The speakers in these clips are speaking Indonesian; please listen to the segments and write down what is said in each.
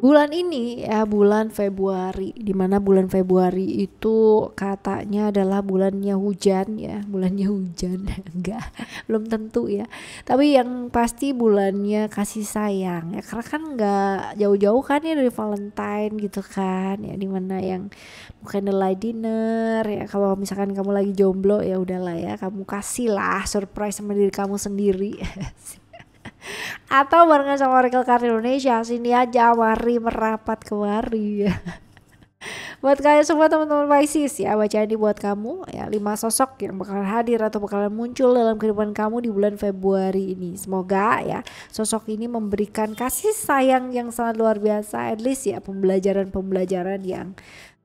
Bulan ini ya, bulan Februari, dimana bulan Februari itu katanya adalah bulannya hujan ya, bulannya hujan. Enggak, belum tentu ya, tapi yang pasti bulannya kasih sayang ya, karena kan nggak jauh-jauh kan ya dari Valentine gitu kan ya, dimana yang candlelight dinner ya. Kalau misalkan kamu lagi jomblo ya udahlah ya, kamu kasih lah surprise sama diri kamu sendiri. Atau barengan sama Oracle Card Indonesia, sini aja, mari merapat kemari. Buat kalian semua teman-teman Pisces ya, bacaan ini buat kamu ya, 5 sosok yang bakalan hadir atau bakalan muncul dalam kehidupan kamu di bulan Februari ini. Semoga ya sosok ini memberikan kasih sayang yang sangat luar biasa, at least ya pembelajaran-pembelajaran yang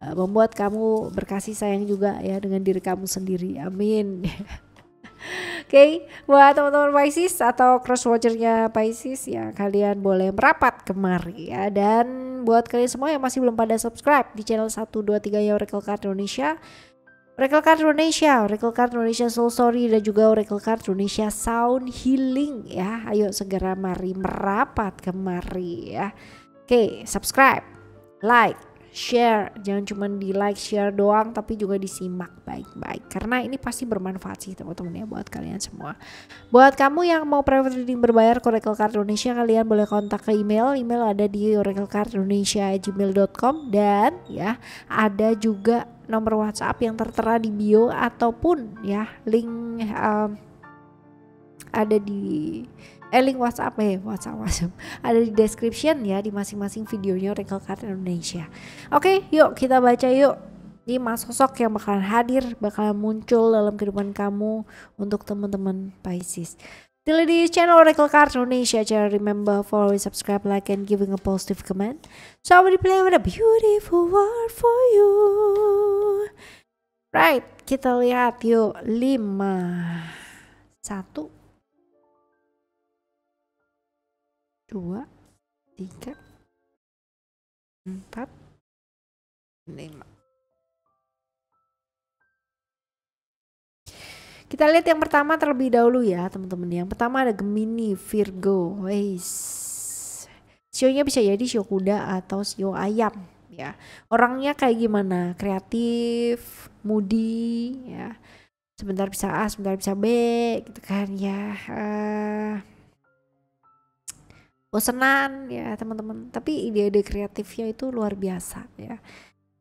membuat kamu berkasih sayang juga ya dengan diri kamu sendiri. Amin. Oke, buat teman-teman Pisces atau cross watchernya Pisces ya, kalian boleh merapat kemari ya. Dan buat kalian semua yang masih belum pada subscribe di channel 1, 2, 3 ya Oracle Card Indonesia, Oracle Card Indonesia, Oracle Card Indonesia Soul Story, dan juga Oracle Card Indonesia Sound Healing ya. Ayo segera mari merapat kemari ya. Oke, subscribe, like, share, jangan cuma di like share doang tapi juga disimak baik-baik, karena ini pasti bermanfaat sih teman-teman ya buat kalian semua. Buat kamu yang mau private reading berbayar ke Oracle Card Indonesia, kalian boleh kontak ke email ada di oraclecardindonesia@gmail.com, dan ya ada juga nomor WhatsApp yang tertera di bio ataupun ya link ada di link WhatsApp ada di description ya di masing-masing videonya Oracle Card Indonesia. Oke, yuk kita baca yuk 5 sosok yang bakalan hadir, bakalan muncul dalam kehidupan kamu untuk teman-teman Pisces. Still di channel Oracle Card Indonesia, jangan remember follow, subscribe, like, and giving a positive comment. So I will play with a beautiful word for you. Right, kita lihat yuk 5, 1, 2, 3, 4, 5. Kita lihat yang pertama terlebih dahulu ya teman-teman. Yang pertama ada Gemini, Virgo. Sionya bisa jadi sio kuda atau sio ayam ya. Orangnya kayak gimana? Kreatif, moody ya. Sebentar bisa A, sebentar bisa B gitu kan ya. Bosenan ya teman-teman, tapi ide-ide kreatifnya itu luar biasa ya.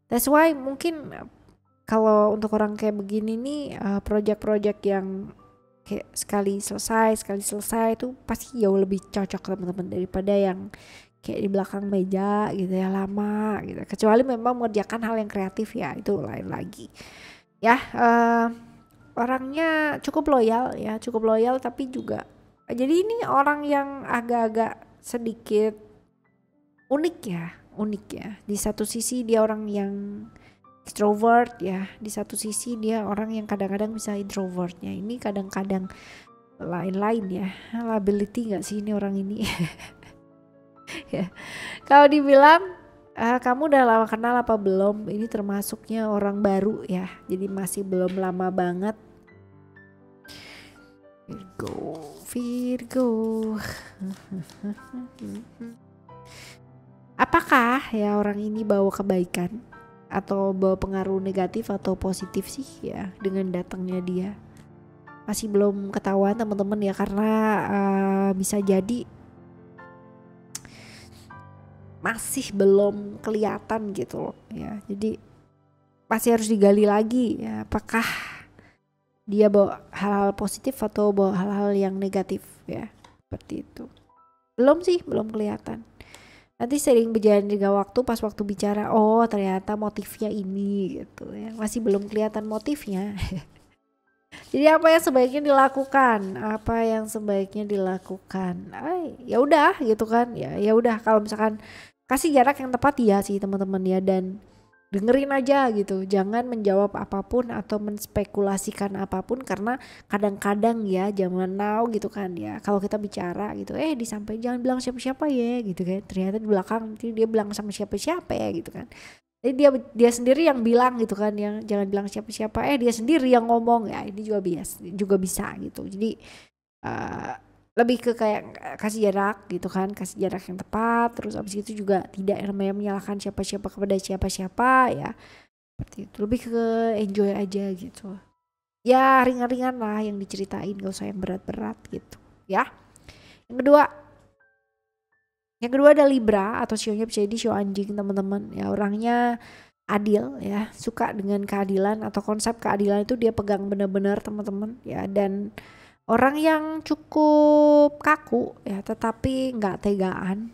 That's why mungkin kalau untuk orang kayak begini nih, project-project yang kayak sekali selesai itu pasti jauh lebih cocok teman-teman daripada yang kayak di belakang meja gitu ya, lama gitu. Kecuali memang mengerjakan hal yang kreatif ya, itu lain lagi ya. Orangnya cukup loyal tapi juga jadi ini orang yang agak-agak sedikit unik ya. Di satu sisi dia orang yang extrovert ya, di satu sisi dia orang yang kadang-kadang bisa introvertnya. Ini kadang-kadang lain-lain ya, liability nggak sih ini orang ini. Ya. Kalau dibilang kamu udah lama kenal apa belum, ini termasuknya orang baru ya, jadi masih belum lama banget. Virgo. Apakah ya orang ini bawa kebaikan atau bawa pengaruh negatif atau positif sih ya dengan datangnya dia? Masih belum ketahuan teman-teman ya, karena bisa jadi masih belum kelihatan gitu loh ya. Jadi masih harus digali lagi ya, apakah dia bawa hal-hal positif atau bawa hal-hal yang negatif ya, seperti itu. Belum kelihatan. Nanti sering berjalan juga waktu, pas waktu bicara, oh ternyata motifnya ini gitu ya. Masih belum kelihatan motifnya. Jadi apa yang sebaiknya dilakukan? Ya udah gitu kan. Ya udah, kalau misalkan kasih jarak yang tepat ya sih teman-teman ya, dan dengerin aja gitu, jangan menjawab apapun atau menspekulasikan apapun, karena kadang-kadang ya zaman now gitu kan ya, kalau kita bicara gitu disampaikan jangan bilang siapa-siapa ya gitu kan, ternyata di belakang nanti dia bilang sama siapa-siapa ya gitu kan. Jadi dia sendiri yang bilang gitu kan, yang jangan bilang siapa-siapa, dia sendiri yang ngomong ya, ini juga bisa gitu. Jadi lebih ke kayak kasih jarak gitu kan, kasih jarak yang tepat. Terus abis itu juga tidak namanya menyalahkan siapa-siapa kepada siapa-siapa ya, seperti itu. Lebih ke enjoy aja gitu ya, ringan-ringan lah yang diceritain, gak usah yang berat-berat gitu ya. Yang kedua ada Libra, atau sionya bisa jadi sio anjing teman-teman ya. Orangnya adil ya, suka dengan keadilan atau konsep keadilan itu dia pegang benar-benar teman-teman ya. Dan orang yang cukup kaku ya, tetapi nggak tegaan.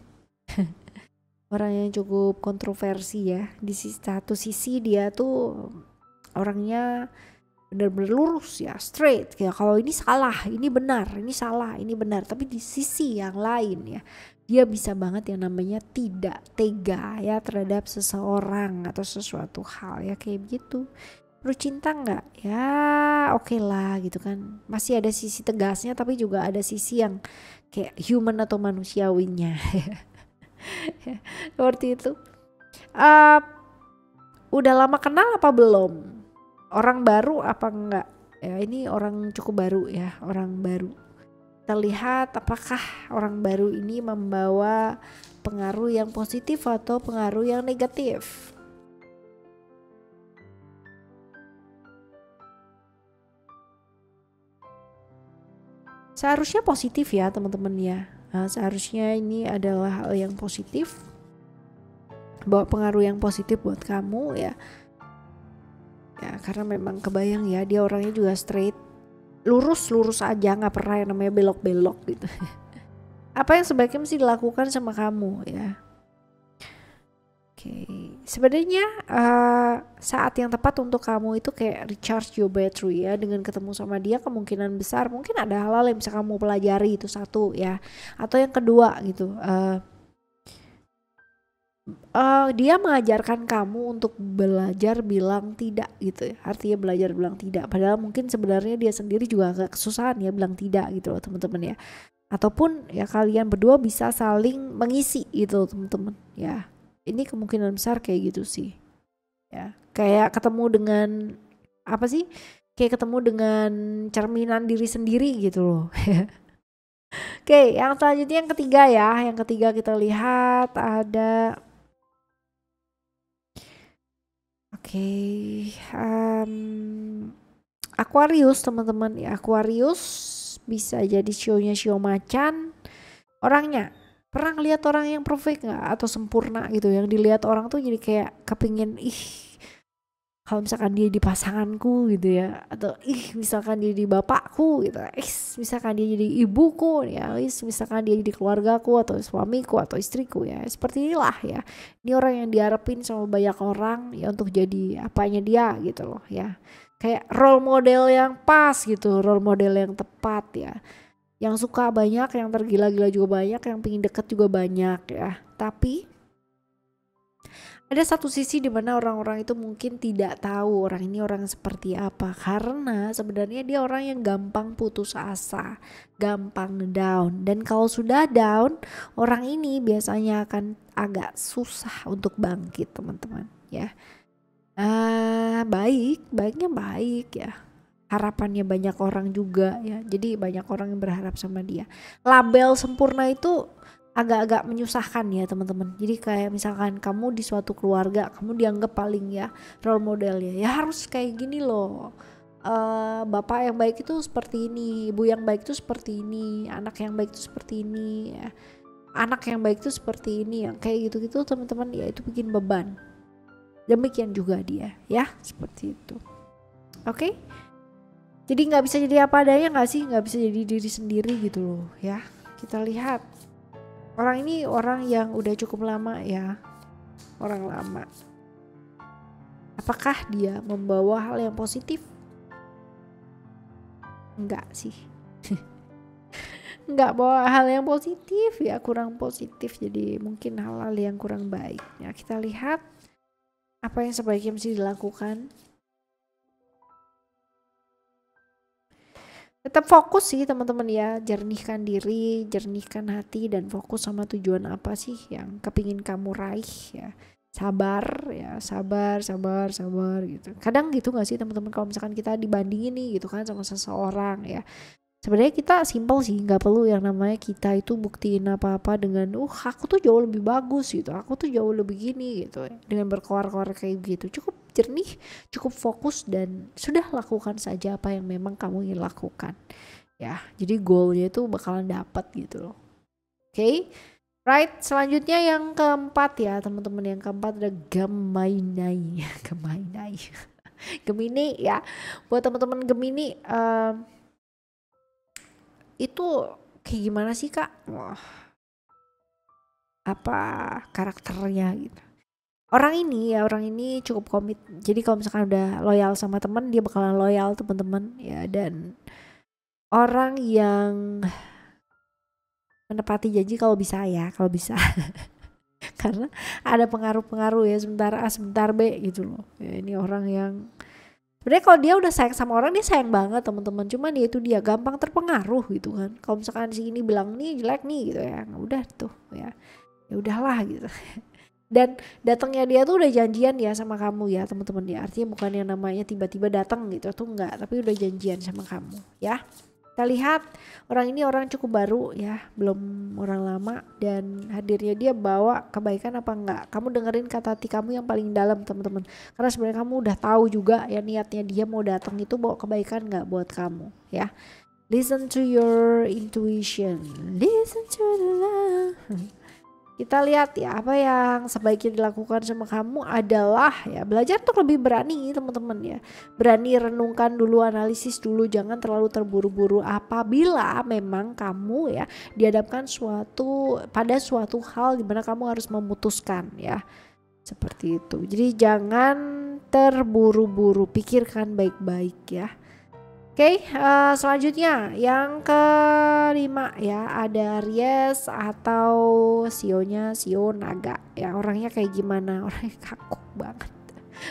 Orang yang cukup kontroversi ya. Di satu sisi dia tuh orangnya benar-benar lurus ya, straight ya. Kalau ini salah, ini benar, ini salah, ini benar. Tapi di sisi yang lain ya, dia bisa banget yang namanya tidak tega ya terhadap seseorang atau sesuatu hal ya, kayak begitu. Perlu cinta nggak? Ya oke lah gitu kan. Masih ada sisi tegasnya, tapi juga ada sisi yang kayak human atau manusiawinya. Seperti itu. Udah lama kenal apa belum? Orang baru apa enggak? Ya ini orang cukup baru ya, orang baru. Kita lihat apakah orang baru ini membawa pengaruh yang positif atau pengaruh yang negatif. Seharusnya positif ya teman-teman ya. Nah, seharusnya ini adalah hal yang positif, bawa pengaruh yang positif buat kamu ya. Ya karena memang kebayang ya, dia orangnya juga straight, lurus aja, nggak pernah yang namanya belok-belok gitu. Apa yang sebaiknya mesti dilakukan sama kamu ya. Oke, sebenarnya saat yang tepat untuk kamu itu kayak recharge your battery ya. Dengan ketemu sama dia kemungkinan besar mungkin ada hal-hal yang bisa kamu pelajari, itu satu ya. Atau yang kedua gitu, dia mengajarkan kamu untuk belajar bilang tidak gitu ya. Artinya belajar bilang tidak, padahal mungkin sebenarnya dia sendiri juga agak kesusahan ya bilang tidak gitu loh teman-teman ya. Ataupun ya kalian berdua bisa saling mengisi gitu teman-teman ya. Ini kemungkinan besar kayak gitu sih ya. Kayak ketemu dengan apa sih, kayak ketemu dengan cerminan diri sendiri gitu loh. Oke, yang selanjutnya yang ketiga ya. Yang ketiga kita lihat ada Aquarius teman-teman ya. Aquarius bisa jadi sionya sio macan. Orangnya pernah ngeliat orang yang perfect nggak atau sempurna gitu, yang dilihat orang tuh jadi kayak kepingin kalau misalkan dia di pasanganku gitu ya, atau misalkan dia di bapakku gitu, misalkan dia jadi ibuku ya, misalkan dia jadi keluargaku atau suamiku atau istriku ya. Seperti inilah ya, ini orang yang diharapin sama banyak orang ya untuk jadi apanya dia gitu loh ya. Kayak role model yang pas gitu, role model yang tepat ya. Yang suka banyak, yang tergila-gila juga banyak, yang pingin deket juga banyak ya. Tapi ada satu sisi di mana orang-orang itu mungkin tidak tahu orang ini orang seperti apa, karena sebenarnya dia orang yang gampang putus asa, gampang down. Dan kalau sudah down, orang ini biasanya akan agak susah untuk bangkit teman-teman ya. Baiknya baik ya. Harapannya banyak orang juga ya. Jadi banyak orang yang berharap sama dia. Label sempurna itu agak-agak menyusahkan ya teman-teman. Jadi kayak misalkan kamu di suatu keluarga, kamu dianggap paling ya role modelnya, ya harus kayak gini loh. Bapak yang baik itu seperti ini, ibu yang baik itu seperti ini, anak yang baik itu seperti ini ya. Anak yang baik itu seperti ini, yang kayak gitu-gitu teman-teman ya, itu bikin beban. Demikian juga dia ya, seperti itu. Oke? Jadi nggak bisa jadi apa adanya nggak sih, nggak bisa jadi diri sendiri gitu loh ya. Kita lihat. Orang ini orang yang udah cukup lama ya, orang lama. Apakah dia membawa hal yang positif? Enggak sih. Enggak bawa hal yang positif ya, kurang positif. Jadi mungkin hal-hal yang kurang baik. Ya, kita lihat apa yang sebaiknya mesti dilakukan. Tetap fokus sih teman-teman ya, jernihkan diri, jernihkan hati, dan fokus sama tujuan apa sih yang kepingin kamu raih ya. Sabar ya, sabar gitu. Kadang gitu gak sih teman-teman, kalau misalkan kita dibandingin nih gitu kan sama seseorang ya, Sebenarnya kita simple sih, nggak perlu yang namanya kita itu buktiin apa-apa dengan aku tuh jauh lebih bagus gitu, aku tuh jauh lebih gini gitu ya. Dengan berkoar-koar kayak gitu, cukup jernih, cukup fokus, dan sudah lakukan saja apa yang memang kamu ingin lakukan ya. Jadi goalnya itu bakalan dapat gitu loh. Oke. Right, selanjutnya yang keempat ya teman-teman, yang keempat ada Gemini. Gemini. Gemini ya, buat teman-teman Gemini itu kayak gimana sih kak? Wah, apa karakternya gitu? Orang ini cukup komit. Jadi kalau misalkan udah loyal sama teman, dia bakalan loyal teman-teman ya, dan orang yang menepati janji kalau bisa ya, kalau bisa. Karena ada pengaruh-pengaruh ya, sebentar A sebentar B gitu loh. Ya, ini orang yang sebenarnya kalau dia udah sayang sama orang, dia sayang banget teman-teman. Cuman dia gampang terpengaruh gitu kan. Kalau misalkan si ini bilang nih jelek nih gitu ya, nah udah tuh ya udahlah gitu. Dan datangnya dia tuh udah janjian ya sama kamu ya teman-teman ya. Artinya bukan yang namanya tiba-tiba datang gitu tuh enggak, tapi udah janjian sama kamu ya. Kita lihat orang ini orang cukup baru ya, belum orang lama, dan hadirnya dia bawa kebaikan apa enggak. Kamu dengerin kata hati kamu yang paling dalam teman-teman, karena sebenarnya kamu udah tahu juga ya niatnya dia mau datang itu bawa kebaikan enggak buat kamu ya. Listen to your intuition, listen to the love. Kita lihat ya, apa yang sebaiknya dilakukan sama kamu adalah ya belajar untuk lebih berani teman-teman ya. Berani renungkan dulu, analisis dulu, jangan terlalu terburu-buru apabila memang kamu ya dihadapkan pada suatu hal di mana kamu harus memutuskan ya. Seperti itu. Jadi jangan terburu-buru, pikirkan baik-baik ya. Oke, selanjutnya yang kelima ya ada Aries atau sionya Sio Naga ya. Orangnya kayak gimana? Orangnya kaku banget,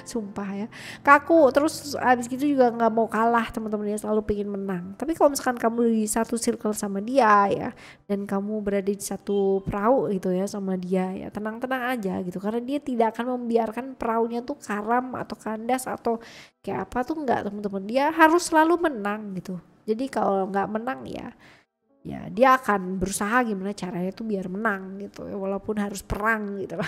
sumpah ya, kaku. Terus abis gitu juga nggak mau kalah teman-teman ya, selalu pengen menang. Tapi kalau misalkan kamu di satu circle sama dia ya, dan kamu berada di satu perahu gitu ya sama dia ya, tenang-tenang aja gitu, karena dia tidak akan membiarkan perahunya tuh karam atau kandas atau kayak apa tuh, enggak teman-teman. Dia harus selalu menang gitu. Jadi kalau nggak menang ya dia akan berusaha gimana caranya tuh biar menang gitu ya, walaupun harus perang gitu lah.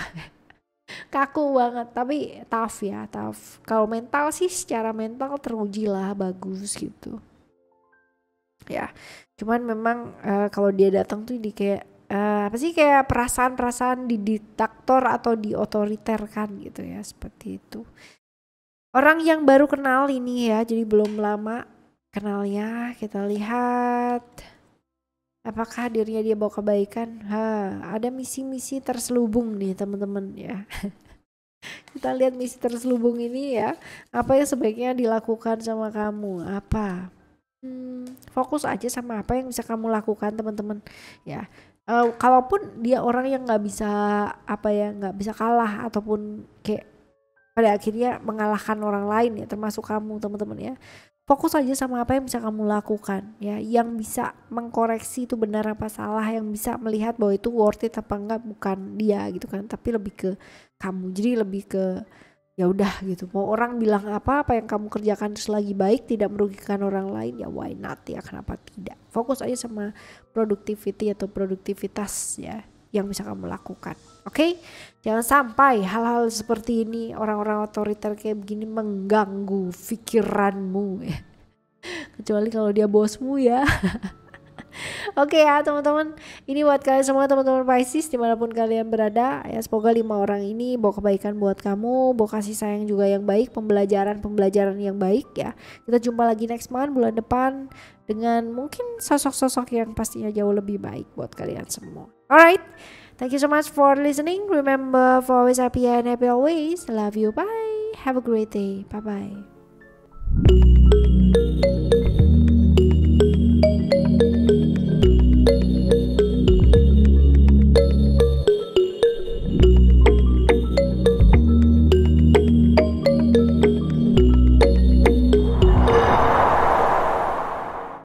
Kaku banget tapi tough ya, tough. Kalau mental sih secara mental teruji lah, bagus gitu ya. Cuman memang kalau dia datang tuh di kayak apa sih, kayak perasaan-perasaan didiktator atau diotoriterkan gitu ya, seperti itu. Orang yang baru kenal ini ya, jadi belum lama kenalnya. Kita lihat apakah dirinya dia bawa kebaikan. Ada misi-misi terselubung nih teman-teman ya. Kita lihat misi terselubung ini ya, apa yang sebaiknya dilakukan sama kamu, apa. Fokus aja sama apa yang bisa kamu lakukan teman-teman ya. Kalaupun dia orang yang nggak bisa kalah ataupun kayak pada akhirnya mengalahkan orang lain ya, termasuk kamu teman-teman ya. Fokus aja sama apa yang bisa kamu lakukan ya, yang bisa mengkoreksi itu benar apa salah, yang bisa melihat bahwa itu worth it apa enggak, bukan dia gitu kan, tapi lebih ke kamu. Jadi lebih ke ya udah gitu, mau orang bilang apa yang kamu kerjakan selagi baik, tidak merugikan orang lain ya why not ya, kenapa tidak. Fokus aja sama productivity atau produktivitas ya yang bisa kamu lakukan. Oke? Jangan sampai hal-hal seperti ini, orang-orang otoriter kayak begini mengganggu pikiranmu ya. Kecuali kalau dia bosmu ya. Oke ya teman-teman, ini buat kalian semua teman-teman Pisces dimanapun kalian berada ya. Semoga 5 orang ini bawa kebaikan buat kamu, bawa kasih sayang juga yang baik, pembelajaran yang baik ya. Kita jumpa lagi next month, bulan depan, dengan mungkin sosok-sosok yang pastinya jauh lebih baik buat kalian semua. Alright, thank you so much for listening. Remember, for always happy and happy always. Love you, bye. Have a great day, bye bye.